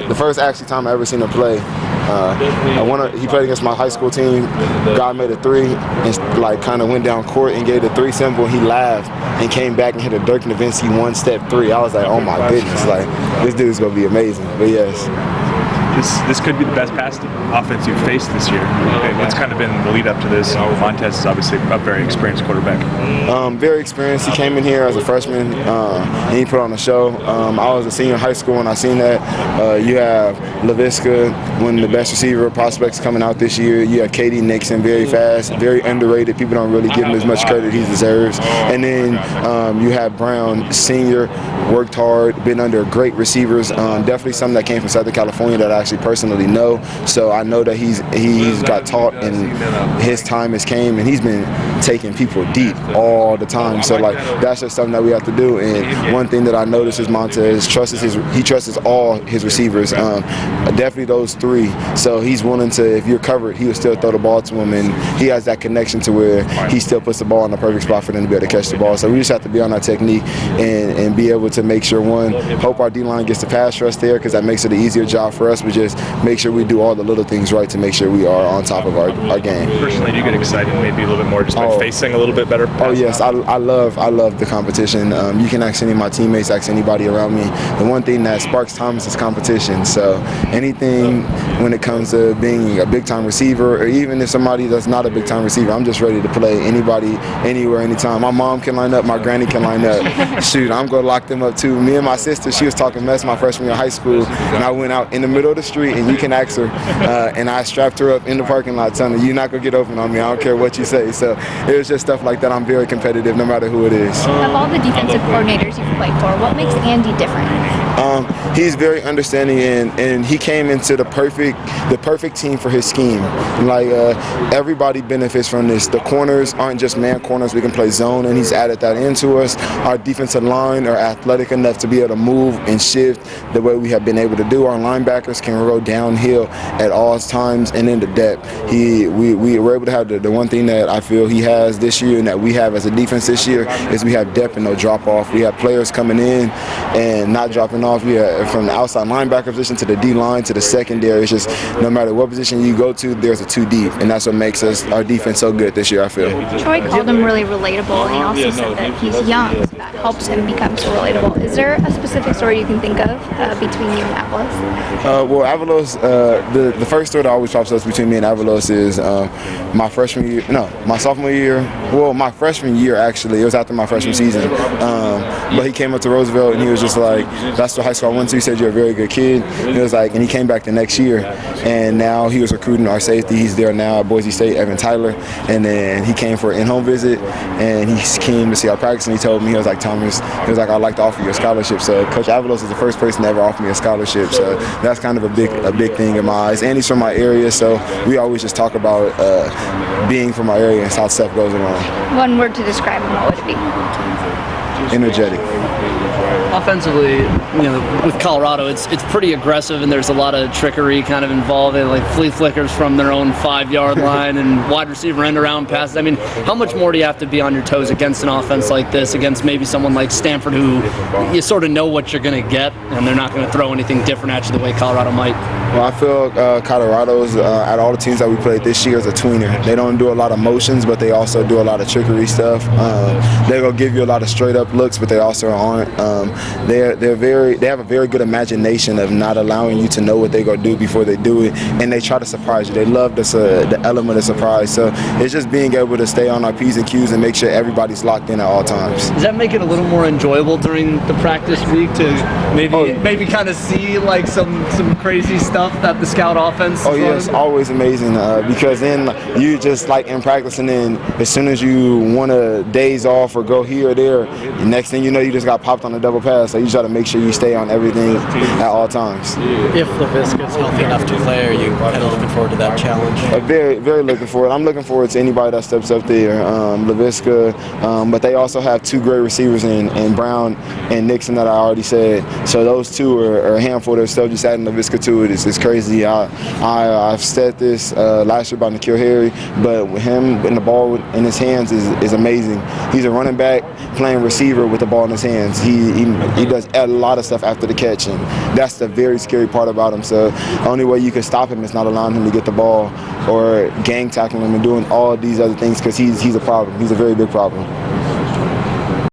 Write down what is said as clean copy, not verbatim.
the first actually time I ever seen him play. He played against my high school team. Guy made a three and like kind of went down court and gave the three symbol. He laughed and came back and hit a Dirk Nowitzki one-step three. I was like, oh my goodness, like this dude's gonna be amazing. But yes. This could be the best passing offense you've faced this year. What's kind of been the lead up to this? Montez is obviously a very experienced quarterback. Very experienced. He came in here as a freshman and he put on a show. I was a senior in high school and I seen that. You have Laviska, one of the best receiver prospects coming out this year. You have Katie Nixon, very fast, very underrated. People don't really give him as much credit he deserves. And then you have Brown, senior, worked hard, been under great receivers. Definitely something that came from Southern California that I actually personally know, so I know that he's got taught and his time has came and he's been taking people deep all the time. So like that's just something that we have to do. And one thing that I noticed is Montez trusts all his receivers, definitely those three. So he's willing to, if you're covered, he will still throw the ball to him, and he has that connection to where he still puts the ball in the perfect spot for them to be able to catch the ball. So we just have to be on our technique and be able to make sure, one, hope our D-line gets the pass rush there because that makes it an easier job for us. But just make sure we do all the little things right to make sure we are on top of our game. Personally, do you get excited maybe a little bit more just by facing a little bit better? Oh yes, I love the competition. You can ask any of my teammates, ask anybody around me. The one thing that sparks Thomas is competition. So anything when it comes to being a big time receiver, or even if somebody that's not a big time receiver, I'm just ready to play anybody, anywhere, anytime. My mom can line up, my granny can line up. Shoot, I'm gonna lock them up too. Me and my sister, she was talking mess my freshman year of high school, and I went out in the middle of the street, and you can ask her, and I strapped her up in the parking lot telling her, you're not gonna get open on me, I don't care what you say. So it was just stuff like that. I'm very competitive no matter who it is. Of all the defensive coordinators you've played for, what makes Andy different? He's very understanding, and he came into the perfect team for his scheme. Like everybody benefits from this. The corners aren't just man corners, we can play zone, and he's added that into us. Our defensive line are athletic enough to be able to move and shift the way we have been able to do. Our linebackers can go downhill at all times, and in the depth. We were able to have the one thing that I feel he has this year and that we have as a defense this year is we have depth and no drop off. We have players coming in and not dropping off. We have from the outside linebacker position to the D line to the secondary. It's just no matter what position you go to, there's a two deep, and that's what makes our defense so good this year, I feel. Troy called him really relatable, and he also said that he's young, so that helps him become so relatable. Is there a specific story you can think of between you and Avalos? Well, Avalos, the first story that always pops up between me and Avalos is my sophomore year. Well, my freshman year, actually. It was after my freshman season. But he came up to Roosevelt, and he was just like, that's the high school I went to. He said, you're a very good kid. He was like, and he came back the next year, and now he was recruiting our safety. He's there now at Boise State, Evan Tyler. And then he came for an in-home visit, and he came to see our practice, and he told me, he was like, Thomas, he was like, I'd like to offer you a scholarship. So Coach Avalos is the first person to ever offer me a scholarship. So that's kind of a big thing in my eyes. And he's from my area, so we always just talk about being from our area, and how stuff goes around. One word to describe him, what would it be? Energetic. Offensively, with Colorado, it's pretty aggressive, and there's a lot of trickery kind of involved, like flea flickers from their own 5-yard line and wide receiver end around passes. I mean, how much more do you have to be on your toes against an offense like this, against maybe someone like Stanford, who you sort of know what you're going to get, and they're not going to throw anything different at you the way Colorado might? Well, I feel Colorado's, out of all the teams that we played this year, is a tweener. They don't do a lot of motions, but they also do a lot of trickery stuff. They're going to give you a lot of straight-up looks, but they also aren't. They have a very good imagination of not allowing you to know what they're going to do before they do it, and they try to surprise you. They love the element of surprise. So it's just being able to stay on our P's and Q's and make sure everybody's locked in at all times. Does that make it a little more enjoyable during the practice week to maybe kind of see like some crazy stuff that the scout offense? Oh yeah, it's always amazing because then you just like in practice, and then as soon as you want a days off or go here or there, the next thing you know, you just got popped on a double pass. So you try to make sure you stay on everything at all times. If Laviska's healthy enough to play, are you kind of looking forward to that challenge? Very, very looking forward. I'm looking forward to anybody that steps up there. Laviska, but they also have two great receivers in Brown and Nixon that I already said. So those two are a handful. They're still just adding Laviska to it. It's crazy. I've said this last year about N'Keal Harry, but with him and the ball in his hands is amazing. He's a running back playing receiver with the ball in his hands. He He does a lot of stuff after the catch, and that's the very scary part about him. So the only way you can stop him is not allowing him to get the ball or gang tackling him and doing all these other things, because he's a problem. He's a very big problem.